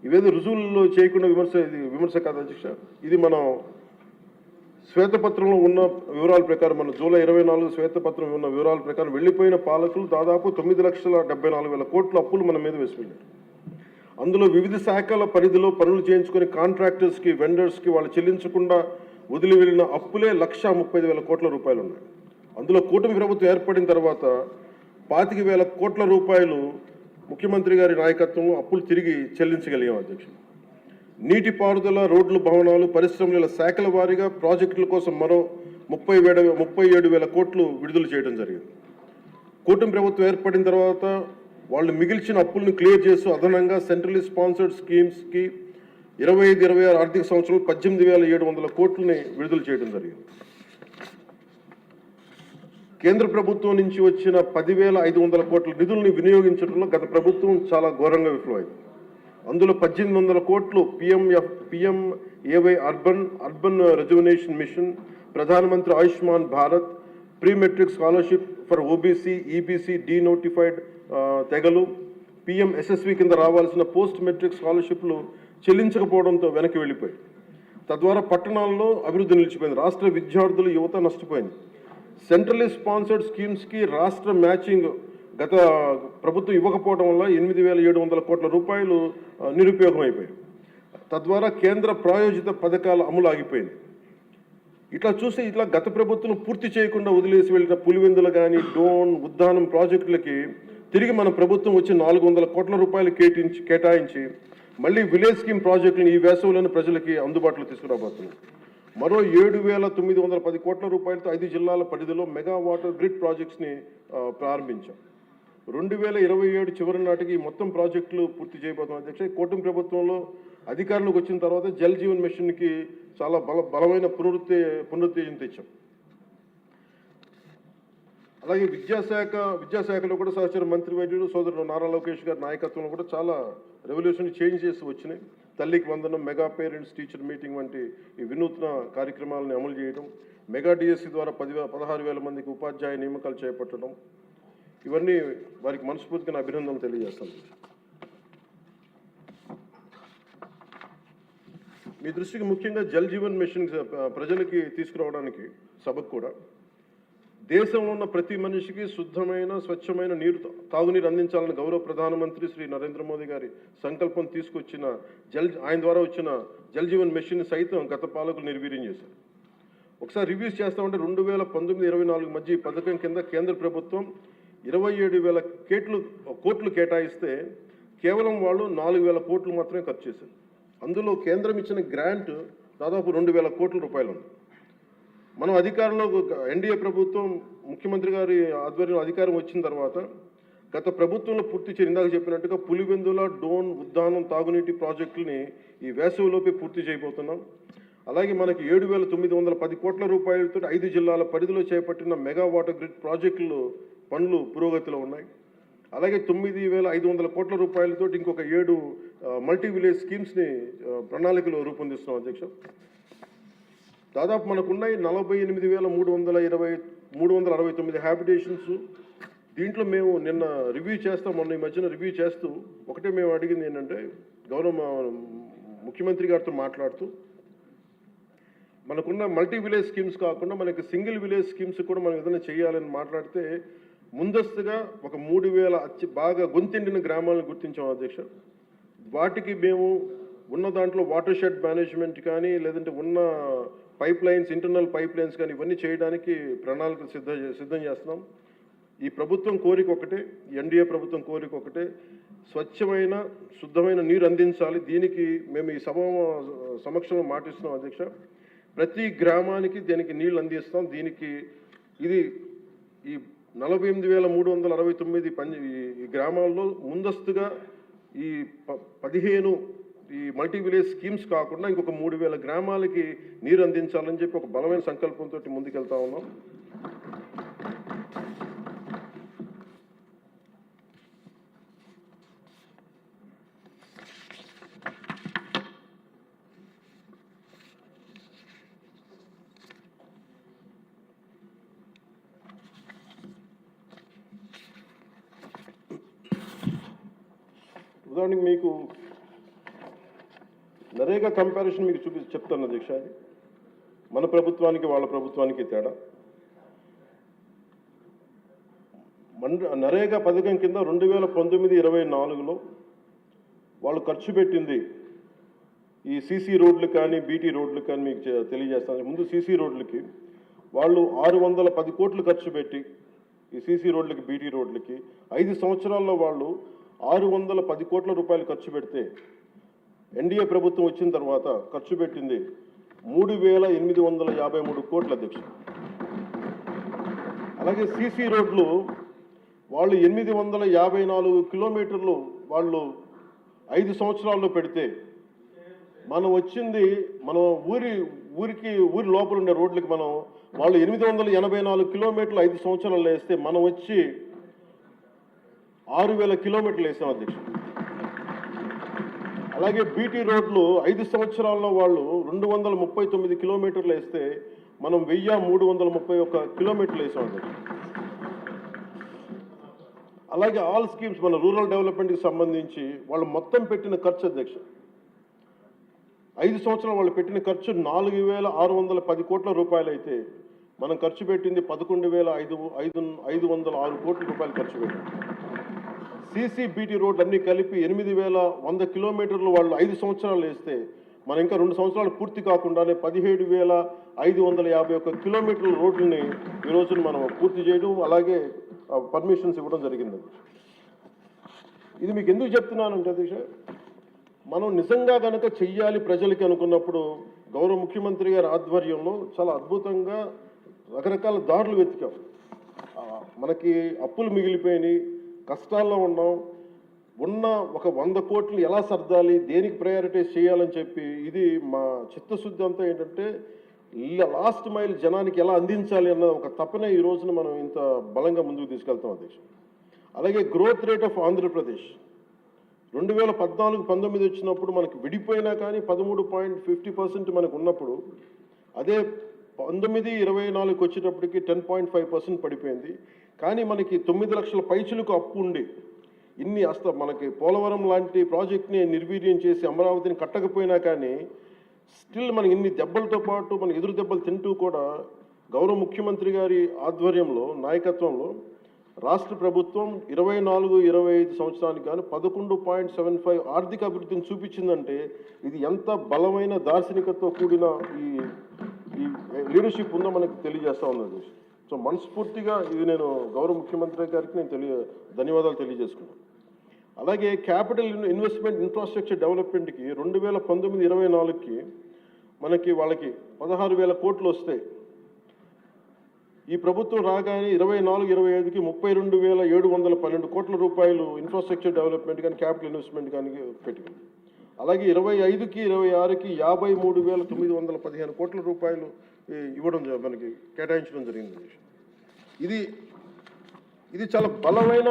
ఇవేదో రుజువుల్లో చేయకుండా విమర్శ కాదు అధ్యక్ష. ఇది మనం శ్వేతపత్రంలో ఉన్న వివరాల ప్రకారం, మన జూలై 24 శ్వేతపత్రం ఉన్న వివరాల ప్రకారం వెళ్ళిపోయిన పాలకులు దాదాపు 9,74,000 కోట్ల అప్పులు మన మీద వేసిపోయారు. అందులో వివిధ శాఖల పరిధిలో పనులు చేయించుకొని కాంట్రాక్టర్స్కి, వెండర్స్కి వాళ్ళు చెల్లించకుండా వదిలి వెళ్ళిన అప్పులే 1,35,000 కోట్ల రూపాయలు ఉన్నాయి. అందులో కూటమి ప్రభుత్వం ఏర్పడిన తర్వాత 25,000 కోట్ల రూపాయలు ముఖ్యమంత్రి గారి నాయకత్వంలో అప్పులు తిరిగి చెల్లించగలిగాం అధ్యక్షుడు. నీటిపారుదల, రోడ్లు, భవనాలు, పరిశ్రమల శాఖల వారీగా ప్రాజెక్టుల కోసం మరో 37,000 కోట్లు విడుదల చేయడం జరిగింది. కూటమి ప్రభుత్వం ఏర్పడిన తర్వాత వాళ్ళు మిగిల్చిన అప్పులను క్లియర్ చేస్తూ అదనంగా సెంట్రల్లీ స్పాన్సర్డ్ స్కీమ్స్కి 25-26 ఆర్థిక సంవత్సరంలో 18,700 కోట్లని విడుదల చేయడం జరిగింది. కేంద్ర ప్రభుత్వం నుంచి వచ్చిన 10,500 కోట్ల నిధుల్ని వినియోగించడంలో గత ప్రభుత్వం చాలా ఘోరంగా విఫలమైంది. అందులో 1,800 కోట్లు PMAY అర్బన్ రెజ్యువనేషన్ మిషన్, ప్రధానమంత్రి Ayushman Bharat, pre matric scholarship for OBC, EBC, denotified తెగలు, PMSSV కింద రావాల్సిన పోస్ట్ మెట్రిక్ స్కాలర్షిప్లు చెల్లించకపోవడంతో వెనక్కి వెళ్ళిపోయి, తద్వారా పట్టణాల్లో అభివృద్ధి నిలిచిపోయింది. రాష్ట్ర విద్యార్థులు, యువత నష్టపోయింది. సెంట్రల్లీ స్పాన్సర్డ్ స్కీమ్స్కి రాష్ట్ర మ్యాచింగ్ గత ప్రభుత్వం ఇవ్వకపోవడం వల్ల 8,700 కోట్ల రూపాయలు నిరుపయోగం అయిపోయాయి. తద్వారా కేంద్ర ప్రాయోజిత పథకాల అమలు ఆగిపోయింది. ఇట్లా గత ప్రభుత్వం పూర్తి చేయకుండా వదిలేసి వెళ్ళిన పులివెందులు కానీ, డోన్, ఉద్దానం ప్రాజెక్టులకి తిరిగి మన ప్రభుత్వం వచ్చి 400 కోట్ల రూపాయలు కేటాయించి మళ్ళీ విలేజ్ స్కీమ్ ప్రాజెక్టులను ఈ వేసవిలోని ప్రజలకి అందుబాటులో తీసుకురాబోతున్నాం. మరో 7,910 కోట్ల రూపాయలతో 5 జిల్లాల పరిధిలో మెగా వాటర్ గ్రిడ్ ప్రాజెక్ట్స్ని ప్రారంభించాం. 2027 చివరి నాటికి మొత్తం ప్రాజెక్టులు పూర్తి చేయబోతున్నాం అధ్యక్ష. కూటమి ప్రభుత్వంలో అధికారంలోకి వచ్చిన తర్వాత జల్ జీవన్ మిషన్కి చాలా బలమైన పునరుత్తేజం తెచ్చాం. అలాగే విద్యాశాఖలో కూడా సహచర మంత్రి వైద్యుడు సోదరుడు నారా లోకేష్ గారి నాయకత్వంలో కూడా చాలా రెవల్యూషన్ చేంజ్ చేసి వచ్చినాయి. తల్లికి వందనం, మెగా పేరెంట్స్ టీచర్ మీటింగ్ వంటి ఈ వినూత్న కార్యక్రమాలను అమలు చేయడం, మెగా డిఎస్సి ద్వారా 16,000 మందికి ఉపాధ్యాయ నియామకాలు చేపట్టడం, ఇవన్నీ వారికి మనస్ఫూర్తిగా అభినందనలు తెలియజేస్తాను. మీ దృష్టికి ముఖ్యంగా జల్ జీవన్ మిషన్ ప్రజలకి తీసుకురావడానికి సభకు కూడా దేశంలో ఉన్న ప్రతి మనిషికి శుద్ధమైన, స్వచ్ఛమైన తాగునీరు అందించాలని గౌరవ ప్రధానమంత్రి శ్రీ నరేంద్ర మోదీ గారి సంకల్పం తీసుకొచ్చిన ఆయన ద్వారా వచ్చిన జల్ జీవన్ మిషన్ సైతం గత పాలకులు నిర్వీర్యం చేశారు. ఒకసారి రివ్యూస్ చేస్తామంటే 2019-24 మధ్య ఈ పథకం కింద కేంద్ర ప్రభుత్వం 27,000 కోట్లు కేటాయిస్తే కేవలం వాళ్ళు 4,000 కోట్లు మాత్రమే ఖర్చు చేశారు. అందులో కేంద్రం ఇచ్చిన గ్రాంట్ దాదాపు 2,000 కోట్ల రూపాయలు ఉంది. మనం అధికారంలో ఎన్డీఏ ప్రభుత్వం ముఖ్యమంత్రి గారి ఆధ్వర్యంలో అధికారం వచ్చిన తర్వాత గత ప్రభుత్వంలో పూర్తి చేసి ఇందాక చెప్పినట్టుగా పులివెందుల, డోన్, ఉద్దానం తాగునీటి ప్రాజెక్టులని ఈ వేసవిలోపే పూర్తి చేయబోతున్నాం. అలాగే మనకి 7,910 కోట్ల రూపాయలతో 5 జిల్లాల పరిధిలో చేపట్టిన మెగా వాటర్ గ్రిడ్ ప్రాజెక్టులు పనులు పురోగతిలో ఉన్నాయి. అలాగే 9,500 కోట్ల రూపాయలతో ఇంకొక 7 మల్టీ విలేజ్ స్కీమ్స్ని ప్రణాళికలు రూపొందిస్తున్నాం అధ్యక్ష. దాదాపు మనకున్నాయి 48,369 హ్యాబిటేషన్స్. దీంట్లో మేము నిన్న మొన్న ఈ మధ్యన రివ్యూ చేస్తూ ఒకటే మేము అడిగింది ఏంటంటే, గౌరవ ముఖ్యమంత్రి గారితో మాట్లాడుతూ మనకున్న మల్టీ విలేజ్ స్కీమ్స్ కాకుండా మనకి సింగిల్ విలేజ్ స్కీమ్స్ కూడా మనం ఏదైనా చేయాలని మాట్లాడితే ముందస్తుగా ఒక 3,000 బాగా గొంతెండిన గ్రామాలను గుర్తించాం అధ్యక్ష. వాటికి మేము ఉన్న దాంట్లో వాటర్ షెడ్ మేనేజ్మెంట్ కానీ, లేదంటే ఉన్న pipe lines, internal pipe lines కానీ ఇవన్నీ చేయడానికి ప్రణాళికలు సిద్ధం చేస్తున్నాం. ఈ ప్రభుత్వం కోరిక ఒకటే, ఎన్డీఏ ప్రభుత్వం కోరిక ఒకటే, స్వచ్ఛమైన, శుద్ధమైన నీరు అందించాలి. దీనికి మేము ఈ సభ సమక్షంలో మాటిస్తున్నాం అధ్యక్ష. ప్రతి గ్రామానికి దీనికి నీళ్ళు అందిస్తాం. దీనికి ఇది ఈ 48,369 ఈ గ్రామాల్లో ముందస్తుగా ఈ 15 ఈ మల్టీ విలేజ్ స్కీమ్స్ కాకుండా ఇంకొక 3,000 గ్రామాలకి నీరు అందించాలని చెప్పి ఒక బలమైన సంకల్పంతో ముందుకెళ్తా ఉన్నాం. ఉదాహరణకి మీకు నరేగా కంపారిజన్ మీకు చెప్తాను అధ్యక్ష. అది మన ప్రభుత్వానికి వాళ్ళ ప్రభుత్వానికి తేడా. నరేగా పథకం కింద 2019-24లో వాళ్ళు ఖర్చు పెట్టింది ఈ సీసీ రోడ్లు కానీ బీటీ రోడ్లు కానీ మీకు తెలియజేస్తాను. ముందు సీసీ రోడ్లకి వాళ్ళు 610 కోట్లు ఖర్చు పెట్టి ఈ సీసీ రోడ్లకి బీటీ రోడ్లకి 5 సంవత్సరాల్లో వాళ్ళు 610 కోట్ల రూపాయలు ఖర్చు పెడితే ఎన్డీఏ ప్రభుత్వం వచ్చిన తర్వాత ఖర్చు పెట్టింది 3853 కోట్ల అధ్యక్ష. అలాగే సీసీ రోడ్లు వాళ్ళు 854 కిలోమీటర్లు వాళ్ళు 5 సంవత్సరాల్లో పెడితే మనం వచ్చింది ఊరి లోపల ఉండే రోడ్లకి వాళ్ళు 884 కిలోమీటర్లు 5 సంవత్సరాల్లో వేస్తే మనం వచ్చి 6000 కిలోమీటర్లు వేసాం అధ్యక్ష. అలాగే బీటీ రోడ్లు 5 సంవత్సరాల్లో వాళ్ళు 239 కిలోమీటర్లు వేస్తే మనం 1331 కిలోమీటర్లు వేసాం అధ్యక్ష. అలాగే ఆల్ స్కీమ్స్ మన రూరల్ డెవలప్మెంట్కి సంబంధించి వాళ్ళు మొత్తం పెట్టిన ఖర్చు అధ్యక్ష 5 సంవత్సరాలు వాళ్ళు పెట్టిన ఖర్చు 4610 కోట్ల రూపాయలు అయితే మనం ఖర్చు పెట్టింది 11,506 కోట్ల రూపాయలు ఖర్చు పెట్టాం. సీసీ బీటీ రోడ్లు అన్నీ కలిపి 8100 కిలోమీటర్లు వాళ్ళు 5 సంవత్సరాలు వేస్తే మనం ఇంకా 2 సంవత్సరాలు పూర్తి కాకుండానే 17,551 కిలోమీటర్ల రోడ్లని ఈ రోజున మనం పూర్తి చేయడం, అలాగే పర్మిషన్స్ ఇవ్వడం జరిగింది. ఇది మీకు ఎందుకు చెప్తున్నానంటే అధ్యక్ష, మనం నిజంగా కనుక చెయ్యాలి ప్రజలకి అనుకున్నప్పుడు గౌరవ ముఖ్యమంత్రి గారి ఆధ్వర్యంలో చాలా అద్భుతంగా రకరకాల దారులు వెతికాం. మనకి అప్పులు మిగిలిపోయినాయి, కష్టాల్లో ఉన్నాం, ఉన్న ఒక 100 కోట్లు ఎలా సర్దాలి, దేనికి ప్రయారిటైజ్ చేయాలని చెప్పి ఇది మా చిత్తశుద్ధి అంతా ఏంటంటే లాస్ట్ మైల్ జనానికి ఎలా అందించాలి అన్న ఒక తపన ఈ రోజున మనం ఇంత బలంగా ముందుకు తీసుకెళ్తాం అధ్యక్ష. అలాగే గ్రోత్ రేట్ ఆఫ్ ఆంధ్రప్రదేశ్ 2014-19 వచ్చినప్పుడు మనకి విడిపోయినా కానీ 13.50% మనకు ఉన్నప్పుడు, అదే 19-24 వచ్చేటప్పటికి 10.5% పడిపోయింది. కానీ మనకి 9 లక్షల పైచులకు అప్పు ఉండి మనకి పోలవరం లాంటి ప్రాజెక్ట్ని నిర్వీర్యం చేసి అమరావతిని కట్టకపోయినా కానీ స్టిల్ మనకి ఇన్ని దెబ్బలతో పాటు మన ఎదురు దెబ్బలు తింటూ కూడా గౌరవ ముఖ్యమంత్రి గారి ఆధ్వర్యంలో నాయకత్వంలో రాష్ట్ర ప్రభుత్వం 24-25 సంవత్సరానికి కానీ 11.75 ఆర్థిక అభివృద్ధిని చూపించిందంటే ఇది ఎంత బలమైన దార్శనికతతో కూడిన ఈ లీడర్షిప్ ఉందో మనకి తెలియజేస్తూ ఉన్నది. సో మనస్ఫూర్తిగా ఇది నేను గౌరవ ముఖ్యమంత్రి గారికి ధన్యవాదాలు తెలియజేసుకున్నాను. అలాగే క్యాపిటల్ ఇన్వెస్ట్మెంట్ ఇన్ఫ్రాస్ట్రక్చర్ డెవలప్మెంట్కి 2019-24కి మనకి వాళ్ళకి 16,000 కోట్లు వస్తాయి. ఈ ప్రభుత్వం రాగానే 24-25కి 32,712 కోట్ల రూపాయలు ఇన్ఫ్రాస్ట్రక్చర్ డెవలప్మెంట్ కానీ క్యాపిటల్ ఇన్వెస్ట్మెంట్ కానీ పెట్టుకుంది. అలాగే 25-26కి 53,915 కోట్ల రూపాయలు ఇవ్వడం మనకి కేటాయించడం జరిగింది. ఇది చాలా బలమైన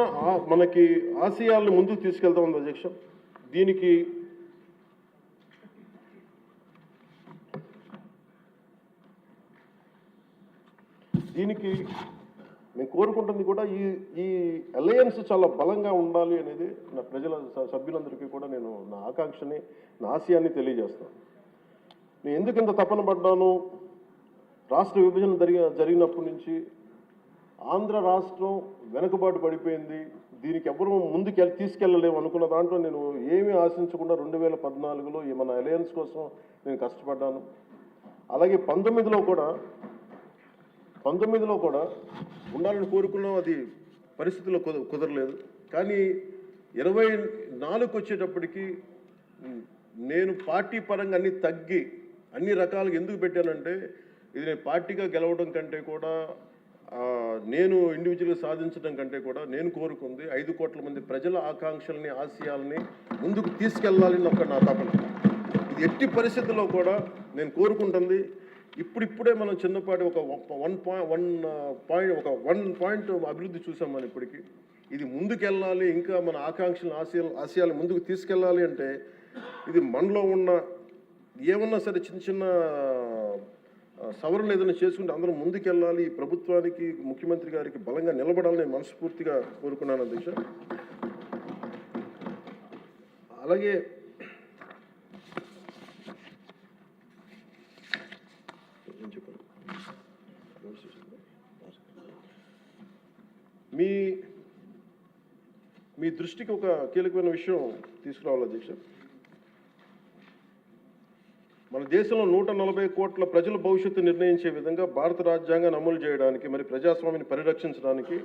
మనకి ఆశయాలను ముందుకు తీసుకెళ్తా ఉంది అధ్యక్ష. దీనికి మేము కోరుకుంటుంది కూడా ఈ అలయన్స్ చాలా బలంగా ఉండాలి అనేది నా ప్రజల సభ్యులందరికీ కూడా నేను నా ఆకాంక్షని, నా ఆశయాన్ని తెలియజేస్తాను. నేను ఎందుకు ఇంత తపన పడ్డాను, రాష్ట్ర విభజన జరిగినప్పటి నుంచి ఆంధ్ర రాష్ట్రం వెనుకబాటు పడిపోయింది, దీనికి ఎవరు ముందుకు తీసుకెళ్ళలేము అనుకున్న దాంట్లో నేను ఏమీ ఆశించకుండా 2014లో మన అలయన్స్ కోసం నేను కష్టపడ్డాను. అలాగే 19లో కూడా ఉండాలని కోరుకున్నాం, అది పరిస్థితుల్లో కుదరలేదు. కానీ 24 వచ్చేటప్పటికి నేను పార్టీ పరంగా అన్ని తగ్గి అన్ని రకాలుగా ఎందుకు పెట్టానంటే ఇది నేను పార్టీగా గెలవడం కంటే కూడా నేను ఇండివిజువల్గా సాధించడం కంటే కూడా నేను కోరుకుంది 5 కోట్ల మంది ప్రజల ఆకాంక్షల్ని, ఆశయాల్ని ముందుకు తీసుకెళ్లాలని నా తపన. ఇది ఎట్టి పరిస్థితుల్లో కూడా నేను కోరుకుంటుంది. ఇప్పుడిప్పుడే మనం చిన్నపాటి ఒక 1 పాయింట్ అభివృద్ధి చూసాం మనం ఇప్పటికీ. ఇది ముందుకెళ్ళాలి, ఇంకా మన ఆకాంక్షలను, ఆశయాలు ముందుకు తీసుకెళ్ళాలి అంటే ఇది మనలో ఉన్న ఏమన్నా సరే చిన్న సవరణ ఏదైనా చేసుకుంటే అందరం ముందుకెళ్ళాలి. ఈ ప్రభుత్వానికి, ముఖ్యమంత్రి గారికి బలంగా నిలబడాలని మనస్ఫూర్తిగా కోరుకున్నాను అధ్యక్ష. అలాగే దృష్టికి ఒక కీలకమైన విషయం తీసుకురావాలి అధ్యక్ష. మన దేశంలో 140 కోట్ల ప్రజల భవిష్యత్తు నిర్ణయించే విధంగా భారత రాజ్యాంగాన్ని అమలు చేయడానికి మరి ప్రజాస్వామ్యాన్ని పరిరక్షించడానికి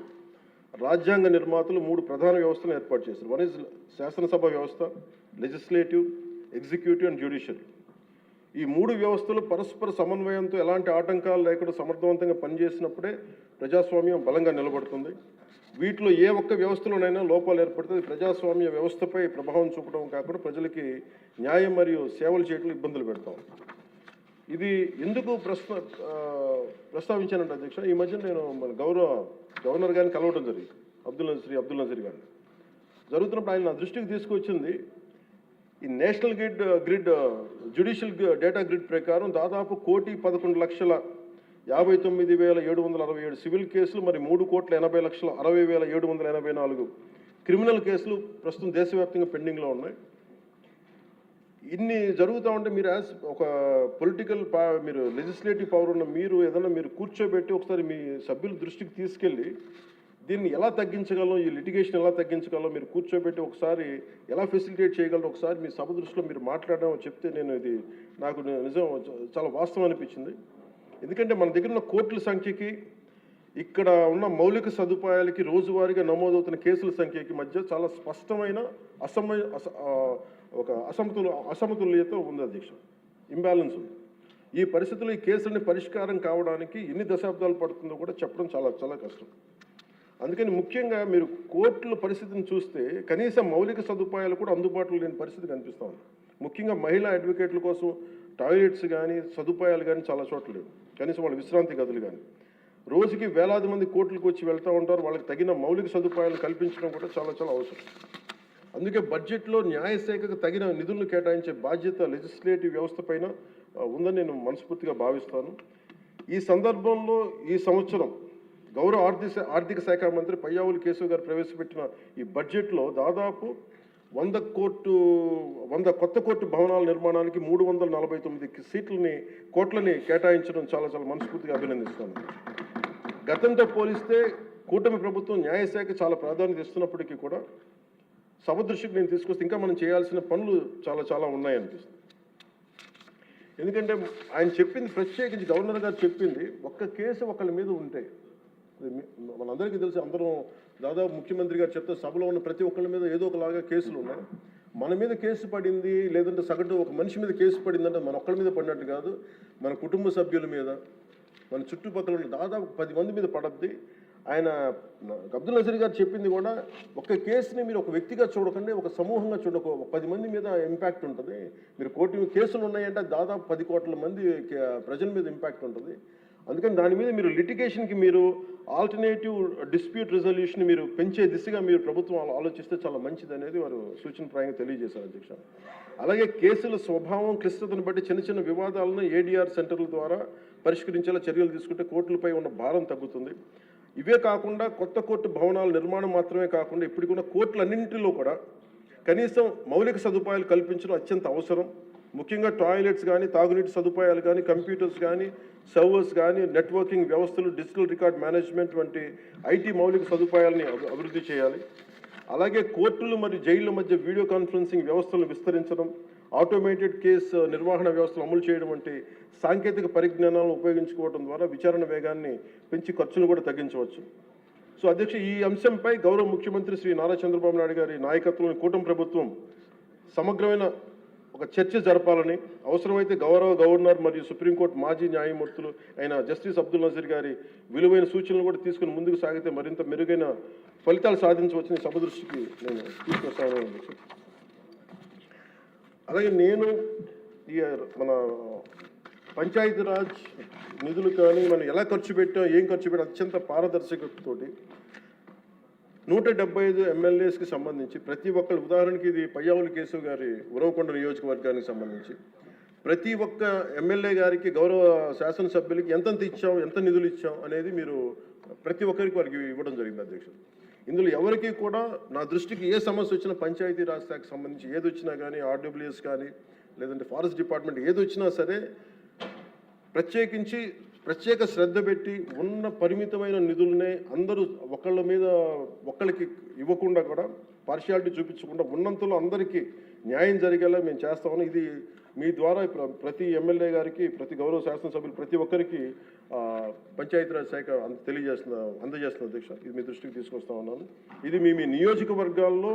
రాజ్యాంగ నిర్మాతలు 3 ప్రధాన వ్యవస్థలను ఏర్పాటు చేశారు. వన్ ఇస్ శాసనసభ వ్యవస్థ, లెజిస్లేటివ్, ఎగ్జిక్యూటివ్ అండ్ జ్యుడిషియల్. ఈ 3 వ్యవస్థలు పరస్పర సమన్వయంతో ఎలాంటి ఆటంకాలు లేకుండా సమర్థవంతంగా పనిచేసినప్పుడే ప్రజాస్వామ్యం బలంగా నిలబడుతుంది. వీటిలో ఏ ఒక్క వ్యవస్థలోనైనా లోపాలు ఏర్పడితే ప్రజాస్వామ్య వ్యవస్థపై ప్రభావం చూపడం కాకుండా ప్రజలకి న్యాయం మరియు సేవలు చేయడంలో ఇబ్బందులు పెడతాం. ఇది ఎందుకు ప్రస్తావించానంటే అధ్యక్ష, ఈ మధ్య నేను మన గవర్నర్ గారిని కలవడం జరిగింది, అబ్దుల్ నజీర్ గారిని. జరుగుతున్నప్పుడు ఆయన నా దృష్టికి తీసుకొచ్చింది, ఈ national grid judicial data grid ప్రకారం దాదాపు 1,11,59,767 సివిల్ కేసులు, మరి 3,80,60,784 క్రిమినల్ కేసులు ప్రస్తుతం దేశవ్యాప్తంగా పెండింగ్లో ఉన్నాయి. ఇన్ని జరుగుతూ ఉంటే మీరు యాజ్ ఒక పొలిటికల్ మీరు లెజిస్లేటివ్ పవర్ ఉన్న మీరు ఏదైనా మీరు కూర్చోబెట్టి ఒకసారి మీ సభ్యుల దృష్టికి తీసుకెళ్ళి దీన్ని ఎలా తగ్గించగలం, ఈ లిటిగేషన్ ఎలా తగ్గించగలం మీరు కూర్చోబెట్టి ఒకసారి ఎలా ఫెసిలిటేట్ చేయగలరు ఒకసారి మీ సభ దృష్టిలో మీరు మాట్లాడడం చెప్తే ఇది నాకు నిజం చాలా వాస్తవం అనిపించింది. ఎందుకంటే మన దగ్గర ఉన్న కోర్టుల సంఖ్యకి ఇక్కడ ఉన్న మౌలిక సదుపాయాలకి రోజువారీగా నమోదవుతున్న కేసుల సంఖ్యకి మధ్య చాలా స్పష్టమైన అసమతుల్యత ఉంది అధ్యక్ష, ఇంబ్యాలెన్స్ ఉంది. ఈ పరిస్థితుల్లో ఈ కేసులని పరిష్కారం కావడానికి ఎన్ని దశాబ్దాలు పడుతుందో కూడా చెప్పడం చాలా చాలా కష్టం. అందుకని ముఖ్యంగా మీరు కోర్టుల పరిస్థితిని చూస్తే కనీసం మౌలిక సదుపాయాలు కూడా అందుబాటులో లేని పరిస్థితి కనిపిస్తూ ఉంది. ముఖ్యంగా మహిళా అడ్వకేట్ల కోసం టాయిలెట్స్ కానీ సదుపాయాలు కానీ చాలా చోట్ల లేవు, కనీసం వాళ్ళ విశ్రాంతి గదులు కానీ. రోజుకి వేలాది మంది కోర్టులకు వచ్చి వెళ్తూ ఉంటారు, వాళ్ళకి తగిన మౌలిక సదుపాయాలు కల్పించడం కూడా చాలా చాలా అవసరం. అందుకే బడ్జెట్లో న్యాయశాఖకు తగిన నిధులను కేటాయించే బాధ్యత లెజిస్లేటివ్ వ్యవస్థ పైన ఉందని నేను మనస్ఫూర్తిగా భావిస్తాను. ఈ సందర్భంలో ఈ సంవత్సరం గౌరవ ఆర్థిక శాఖ మంత్రి పయ్యావుల కేశవ్ గారు ప్రవేశపెట్టిన ఈ బడ్జెట్లో దాదాపు 100 కొత్త కోర్టు భవనాల నిర్మాణానికి 349 కోట్లని కేటాయించడం చాలా చాలా మనస్ఫూర్తిగా అభినందిస్తాను. గతంతో పోలిస్తే కూటమి ప్రభుత్వం న్యాయశాఖ చాలా ప్రాధాన్యత ఇస్తున్నప్పటికీ కూడా సభ దృష్టికి నేను తీసుకొస్తే ఇంకా మనం చేయాల్సిన పనులు చాలా చాలా ఉన్నాయనిపిస్తుంది. ఎందుకంటే ఆయన చెప్పింది, ప్రత్యేకించి గవర్నర్ గారు చెప్పింది, ఒక్క కేసు ఒకళ్ళ మీద ఉంటే మనందరికీ తెలుసు, అందరం దాదాపు ముఖ్యమంత్రి గారు చెప్తే సభలో ఉన్న ప్రతి ఒక్కళ్ళ మీద ఏదో ఒకలాగా కేసులు ఉన్నాయి. మన మీద కేసు పడింది లేదంటే సగటు ఒక మనిషి మీద కేసు పడిందంటే మన ఒక్కళ్ళ మీద పడినట్టు కాదు, మన కుటుంబ సభ్యుల మీద, మన చుట్టుపక్కల ఉన్న దాదాపు 10 మంది మీద పడద్ది. ఆయన అబ్దుల్ నజీర్ గారు చెప్పింది కూడా, ఒక కేసుని మీరు ఒక వ్యక్తిగా చూడకండి, ఒక సమూహంగా చూడక 10 మంది మీద ఇంపాక్ట్ ఉంటుంది. మీరు కోటి కేసులు ఉన్నాయంటే దాదాపు 10 కోట్ల మంది ప్రజల మీద ఇంపాక్ట్ ఉంటుంది. అందుకని దాని మీద మీరు లిటిగేషన్కి మీరు ఆల్టర్నేటివ్ డిస్ప్యూట్ రిజల్యూషన్ మీరు పెంచే దిశగా మీరు ప్రభుత్వం ఆలోచిస్తే చాలా మంచిది అనేది వారు సూచనప్రాయంగా తెలియజేశారు అధ్యక్ష. అలాగే కేసుల స్వభావం క్లిష్టతను బట్టి చిన్న చిన్న వివాదాలను ఏడీఆర్ సెంటర్ల ద్వారా పరిష్కరించేలా చర్యలు తీసుకుంటే కోర్టులపై ఉన్న భారం తగ్గుతుంది. ఇవే కాకుండా కొత్త కోర్టు భవనాల నిర్మాణం మాత్రమే కాకుండా ఇప్పటికున్న కోర్టులన్నింటిలో కూడా కనీసం మౌలిక సదుపాయాలు కల్పించడం అత్యంత అవసరం. ముఖ్యంగా టాయిలెట్స్ కానీ, తాగునీటి సదుపాయాలు కానీ, కంప్యూటర్స్ కానీ, సర్వర్స్ కానీ, నెట్వర్కింగ్ వ్యవస్థలు, డిజిటల్ రికార్డ్ మేనేజ్మెంట్ వంటి ఐటీ మౌలిక సదుపాయాలని అభివృద్ధి చేయాలి. అలాగే కోర్టులు మరియు జైళ్ల మధ్య వీడియో కాన్ఫరెన్సింగ్ వ్యవస్థలను విస్తరించడం, ఆటోమేటెడ్ కేసు నిర్వహణ వ్యవస్థలు అమలు చేయడం వంటి సాంకేతిక పరిజ్ఞానాలను ఉపయోగించుకోవడం ద్వారా విచారణ వేగాన్ని పెంచి ఖర్చును కూడా తగ్గించవచ్చు. సో అధ్యక్ష, ఈ అంశంపై గౌరవ ముఖ్యమంత్రి శ్రీ నారా చంద్రబాబు నాయుడు గారి నాయకత్వంలోని కూటమి ప్రభుత్వం సమగ్రమైన ఒక చర్చ జరపాలని, అవసరమైతే గౌరవ గవర్నర్ మరియు సుప్రీంకోర్టు మాజీ న్యాయమూర్తులు అయిన జస్టిస్ అబ్దుల్ నజీర్ గారి విలువైన సూచనలు కూడా తీసుకుని ముందుకు సాగితే మరింత మెరుగైన ఫలితాలు సాధించవచ్చని సభ దృష్టికి నేను తీసుకొస్తాను. అలాగే నేను ఈ మన పంచాయతీరాజ్ నిధులు కానీ మనం ఎలా ఖర్చు పెట్టాం, ఏం ఖర్చు పెట్టాం అత్యంత పారదర్శకతతోటి 175 ఎమ్మెల్యేస్కి సంబంధించి ప్రతి ఒక్కరు, ఉదాహరణకి ఇది పయ్యావుల కేశవ్ గారి ఉరవకొండ నియోజకవర్గానికి సంబంధించి ప్రతి ఒక్క ఎమ్మెల్యే గారికి, గౌరవ శాసనసభ్యులకి ఎంతెంత ఇచ్చాం, ఎంత నిధులు ఇచ్చాం అనేది మీరు ప్రతి ఒక్కరికి వారికి ఇవ్వడం జరిగింది అధ్యక్షుడు. ఇందులో ఎవరికి కూడా నా దృష్టికి ఏ సమస్య వచ్చినా, పంచాయతీ రాజ్ శాఖకు సంబంధించి ఏది వచ్చినా కానీ, ఆర్డబ్ల్యూఎస్ కానీ లేదంటే ఫారెస్ట్ డిపార్ట్మెంట్ ఏది వచ్చినా సరే ప్రత్యేక శ్రద్ధ పెట్టి ఉన్న పరిమితమైన నిధులనే అందరూ ఒకళ్ళకి ఇవ్వకుండా కూడా పార్షియాలిటీ చూపించకుండా ఉన్నంతలో అందరికీ న్యాయం జరిగేలా మేము చేస్తామని ఇది మీ ద్వారా ప్రతి ఎమ్మెల్యే గారికి, ప్రతి గౌరవ శాసనసభ్యులు ప్రతి ఒక్కరికి పంచాయతీరాజ్ శాఖ అందజేస్తున్న అధ్యక్ష. ఇది మీ దృష్టికి తీసుకొస్తా ఉన్నాను. ఇది మీ నియోజకవర్గాల్లో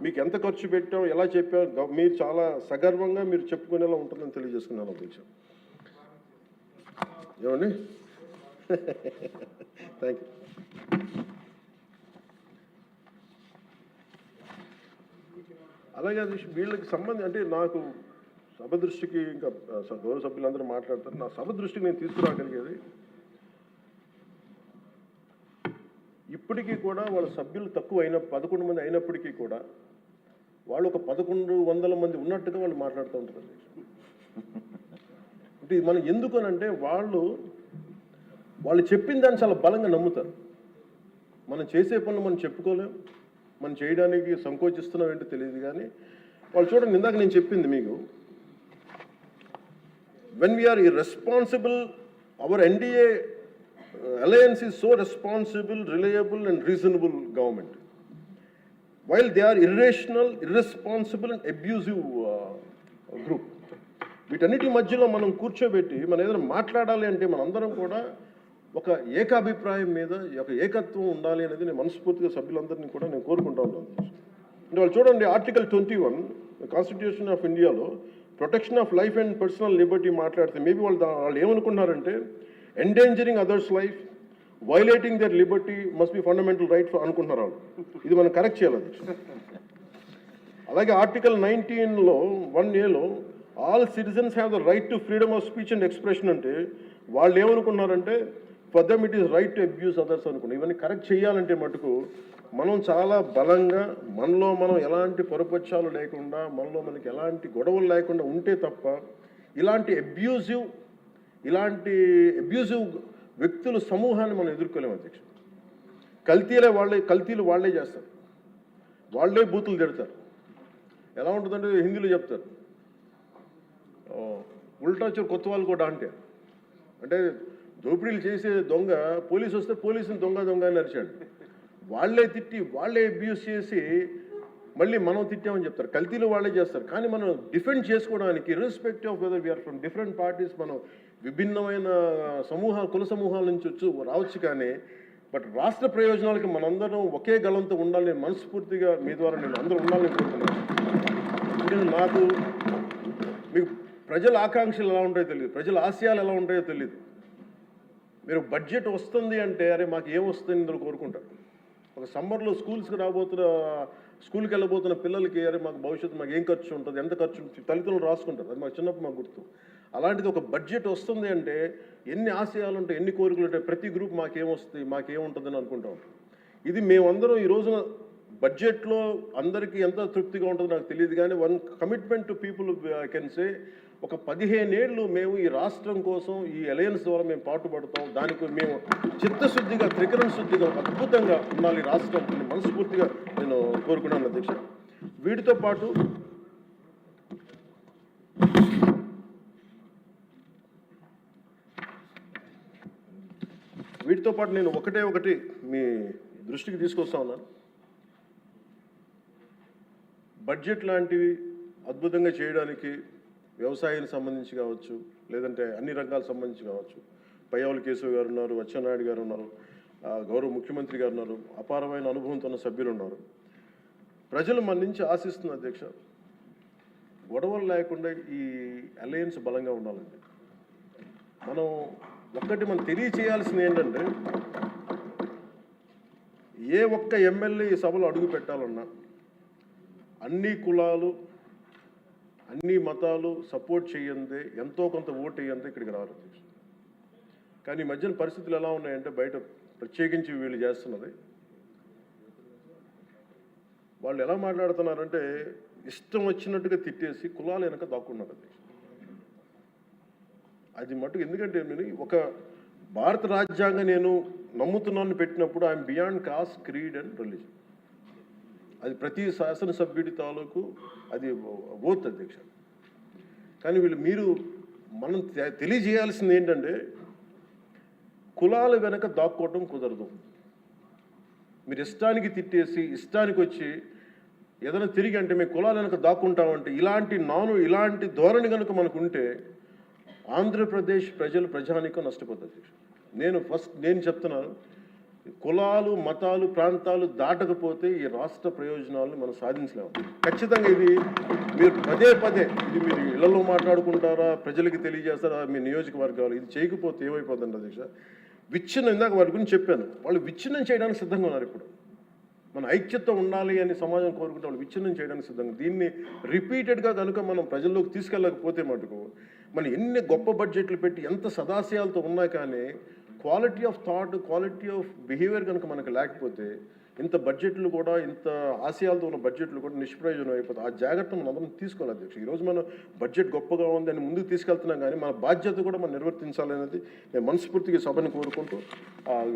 మీకు ఎంత ఖర్చు పెట్టాం, ఎలా చెప్పాం, మీరు చాలా సగర్వంగా మీరు చెప్పుకునేలా ఉంటుందని తెలియజేసుకున్నాను అధ్యక్ష. ఏమండి? Thank you. అలాగే వీళ్ళకి సంబంధించి అంటే నాకు సభ దృష్టికి ఇంకా గౌరవ సభ్యులందరూ మాట్లాడతారు. నా సభ దృష్టికి నేను తీసుకురాగలిగేది ఇప్పటికీ కూడా వాళ్ళ సభ్యులు తక్కువ 11 మంది అయినప్పటికీ కూడా వాళ్ళు ఒక 1100 మంది ఉన్నట్టుగా వాళ్ళు మాట్లాడుతూ ఉంటారు. అంటే మనం ఎందుకనంటే వాళ్ళు చెప్పిన దాన్ని చాలా బలంగా నమ్ముతారు. మనం చేసే పనులు మనం చెప్పుకోలేం, మనం చేయడానికి సంకోచిస్తున్నాం ఏంటో తెలియదు. కానీ వాళ్ళు చూడండి, ఇందాక నేను చెప్పింది మీకు, when we are irresponsible, our NDA alliance is so responsible, reliable and reasonable government, while they are irrational, irresponsible and abusive group. వీటన్నిటి మధ్యలో మనం కూర్చోబెట్టి మనం ఏదైనా మాట్లాడాలి అంటే మనందరం కూడా ఒక ఏకాభిప్రాయం మీద ఒక ఏకత్వం ఉండాలి అనేది నేను మనస్ఫూర్తిగా సభ్యులందరినీ కూడా నేను కోరుకుంటా ఉన్నాను. అంటే వాళ్ళు చూడండి, ఆర్టికల్ 21 కాన్స్టిట్యూషన్ ఆఫ్ ఇండియాలో protection of life and personal liberty మాట్లాడితే మేబీ వాళ్ళు ఏమనుకున్నారంటే endangering others life, violating their liberty must be fundamental right అనుకుంటున్నారు వాళ్ళు. ఇది మనం కరెక్ట్ చేయాలి. అలాగే ఆర్టికల్ 19లో 1A all citizens have the right to freedom of speech and expression అంటే వాళ్ళు ఏమనుకున్నారంటే for them it is right to abuse others అనుకున్నాం. ఇవన్నీ కరెక్ట్ చేయాలంటే మటుకు మనం చాలా బలంగా మనలో మనం ఎలాంటి పొరపక్షాలు లేకుండా, మనలో మనకి ఎలాంటి గొడవలు లేకుండా ఉంటే తప్ప ఇలాంటి అబ్యూజివ్ వ్యక్తుల సమూహాన్ని మనం ఎదుర్కోలేము అధ్యక్ష. కల్తీలు వాళ్ళే చేస్తారు, వాళ్ళే బూతులు తిడతారు. ఎలా ఉంటుందంటే హిందీలో చెప్తారు, ఉల్టా వచ్చే కొత్త వాళ్ళు కూడా అంటే దోపిడీలు చేసే దొంగ పోలీసు వస్తే పోలీసుని దొంగ అని అరిచాడు. వాళ్ళే తిట్టి వాళ్ళే అబ్యూస్ చేసి మళ్ళీ మనం తిట్టామని చెప్తారు. కల్తీలు వాళ్ళే చేస్తారు. కానీ మనం డిఫెండ్ చేసుకోవడానికి irrespective of whether we are from different parties, మనం విభిన్నమైన కుల సమూహాల నుంచి రావచ్చు. కానీ బట్ రాష్ట్ర ప్రయోజనాలకి మనందరం ఒకే గలంతో ఉండాలని మనస్ఫూర్తిగా మీ ద్వారా నేను అందరూ ఉండాలని కోరుతున్నాను. అంటే నాకు మీకు ప్రజల ఆకాంక్షలు ఎలా ఉంటాయో తెలియదు, ప్రజల ఆశయాలు ఎలా ఉంటాయో తెలియదు. మీరు బడ్జెట్ వస్తుంది అంటే అరే మాకు ఏమొస్తుంది ఇందులో కోరుకుంటారు. ఒక సమ్మర్లో స్కూల్కి వెళ్ళబోతున్న పిల్లలకి అరే మాకు భవిష్యత్తు మాకు ఏం ఖర్చు ఉంటుంది, ఎంత ఖర్చు ఉంటుంది, తల్లిదండ్రులు రాసుకుంటారు. అది మాకు చిన్నప్పుడు మాకు గుర్తు. అలాంటిది ఒక బడ్జెట్ వస్తుంది అంటే ఎన్ని ఆశయాలు ఉంటాయి, ఎన్ని కోరికలు ఉంటాయి, ప్రతి గ్రూప్ మాకేమొస్తుంది, మాకేముంటుందని అనుకుంటా ఉంటాం. ఇది మేమందరం ఈ రోజున బడ్జెట్లో అందరికీ ఎంత తృప్తిగా ఉంటుందో నాకు తెలియదు. కానీ one commitment to people I can say, ఒక 15 ఏళ్ళు మేము ఈ రాష్ట్రం కోసం ఈ అలయన్స్ ద్వారా మేము పాటుపడతాం. దానికి మేము చిత్తశుద్ధిగా, త్రికరణ శుద్ధిగా అద్భుతంగా ఉండాలి రాష్ట్రం మనస్ఫూర్తిగా నేను కోరుకున్నాను అధ్యక్ష. వీటితో పాటు నేను ఒకటి మీ దృష్టికి తీసుకొస్తా ఉన్నాను. బడ్జెట్ లాంటివి అద్భుతంగా చేయడానికి వ్యవసాయానికి సంబంధించి కావచ్చు, లేదంటే అన్ని రంగాలకు సంబంధించి కావచ్చు, పయ్యావుల కేశవ్ గారు ఉన్నారు, అచ్చెన్నాయుడు గారు ఉన్నారు, గౌరవ ముఖ్యమంత్రి గారు ఉన్నారు, అపారమైన అనుభవంతో ఉన్న సభ్యులు ఉన్నారు. ప్రజలు మన నుంచి ఆశిస్తున్న అధ్యక్ష, గొడవలు లేకుండా ఈ అలయన్స్ బలంగా ఉండాలండి. మనం తెలియచేయాల్సింది ఏంటంటే, ఏ ఒక్క ఎమ్మెల్యే ఈ సభలో అడుగు పెట్టాలన్నా అన్ని కులాలు, అన్ని మతాలు సపోర్ట్ చేయందే, ఎంతో కొంత ఓటు వేయందే ఇక్కడికి రారు. కానీ ఈ మధ్యన పరిస్థితులు ఎలా ఉన్నాయంటే, బయట ప్రత్యేకించి వీళ్ళు చేస్తున్నది, వాళ్ళు ఎలా మాట్లాడుతున్నారంటే ఇష్టం వచ్చినట్టుగా తిట్టేసి కులాలు వెనక దాక్కున్నారు. అది మటుకు ఎందుకంటే ఒక భారత రాజ్యాంగం నేను నమ్ముతున్నాను పెట్టినప్పుడు I'm beyond cost, creed and religion. అది ప్రతి శాసనసభ్యుడి తాలూకు అది ఓత్ అధ్యక్ష. కానీ మనం తెలియజేయాల్సింది ఏంటంటే, కులాల వెనక దాక్కోవటం కుదరదు. మీరు ఇష్టానికి తిట్టేసి ఇష్టానికి వచ్చి ఏదైనా తిరిగి అంటే మేము కులాలు వెనక దాక్కుంటామంటే ఇలాంటి ధోరణి కనుక మనకు ఉంటే ఆంధ్రప్రదేశ్ ప్రజానికం నష్టపోతుంది. నేను చెప్తున్నాను, కులాలు మతాలు ప్రాంతాలు దాటకపోతే ఈ రాష్ట్ర ప్రయోజనాలను మనం సాధించలేము. ఖచ్చితంగా ఇది మీరు పదే ఇది మీరు ఇళ్లలో మాట్లాడుకుంటారా, ప్రజలకి తెలియజేస్తారా, మీ నియోజకవర్గాలు ఇది చేయకపోతే ఏమైపోతుంది అధ్యక్ష? ఇందాక వారి గురించి చెప్పాను, వాళ్ళు విచ్ఛిన్నం చేయడానికి సిద్ధంగా ఉన్నారు. ఇప్పుడు మన ఐక్యత ఉండాలి అని సమాజం కోరుకుంటే వాళ్ళు విచ్ఛిన్నం చేయడానికి సిద్ధంగా. దీన్ని రిపీటెడ్గా కనుక మనం ప్రజల్లోకి తీసుకెళ్ళకపోతే మటుకు మనం ఎన్ని గొప్ప బడ్జెట్లు పెట్టి ఎంత సదాశయాలతో ఉన్నా కానీ quality of thought, quality of behaviour కనుక మనకు లేకపోతే ఇంత బడ్జెట్లు కూడా, ఇంత ఆశయాలతో ఉన్న బడ్జెట్లు కూడా నిష్ప్రయోజనం అయిపోతాయి. ఆ జాగ్రత్త మనం అందరం తీసుకోవాలి అధ్యక్ష. ఈరోజు మనం బడ్జెట్ గొప్పగా ఉంది అని ముందుకు తీసుకెళ్తున్నాం, కానీ మన బాధ్యత కూడా మనం నిర్వర్తించాలనేది నేను మనస్ఫూర్తిగా సభని కోరుకుంటూ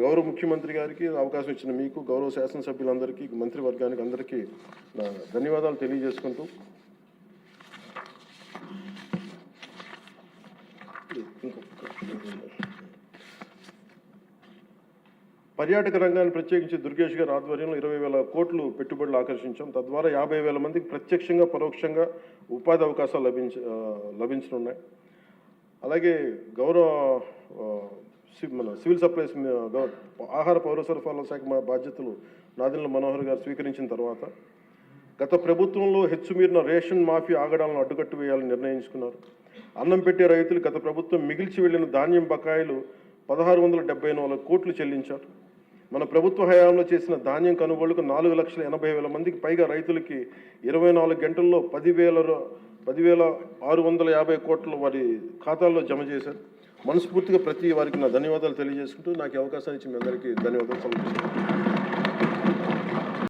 గౌరవ ముఖ్యమంత్రి గారికి అవకాశం ఇచ్చిన మీకు, గౌరవ శాసనసభ్యులందరికీ, మంత్రివర్గానికి అందరికీ ధన్యవాదాలు తెలియజేసుకుంటూ పర్యాటక రంగాన్ని ప్రత్యేకించి దుర్గేష్ గారి ఆధ్వర్యంలో 20,000 కోట్లు పెట్టుబడులు ఆకర్షించాం. తద్వారా 50,000 మందికి ప్రత్యక్షంగా పరోక్షంగా ఉపాధి అవకాశాలు లభించనున్నాయి. అలాగే గౌరవ మన సివిల్ సప్లైస్ ఆహార పౌర సరఫరాల శాఖ బాధ్యతలు నాదెండ్ల మనోహర్ గారు స్వీకరించిన తర్వాత గత ప్రభుత్వంలో హెచ్చుమీరిన రేషన్ మాఫీ ఆగడాలను అడ్డుకట్టు వేయాలని నిర్ణయించుకున్నారు. అన్నం పెట్టే రైతులు గత ప్రభుత్వం మిగిల్చి వెళ్లిన ధాన్యం బకాయిలు 1,674 కోట్లు చెల్లించారు. మన ప్రభుత్వ హయాంలో చేసిన ధాన్యం కొనుగోలుకు 4,80,000 మందికి పైగా రైతులకి 24 గంటల్లో 10,650 కోట్లు వారి ఖాతాల్లో జమ చేశారు. మనస్ఫూర్తిగా ప్రతి వారికి నా ధన్యవాదాలు తెలియజేసుకుంటూ నాకు అవకాశాన్ని ఇచ్చిన మీ అందరికీ ధన్యవాదాలు.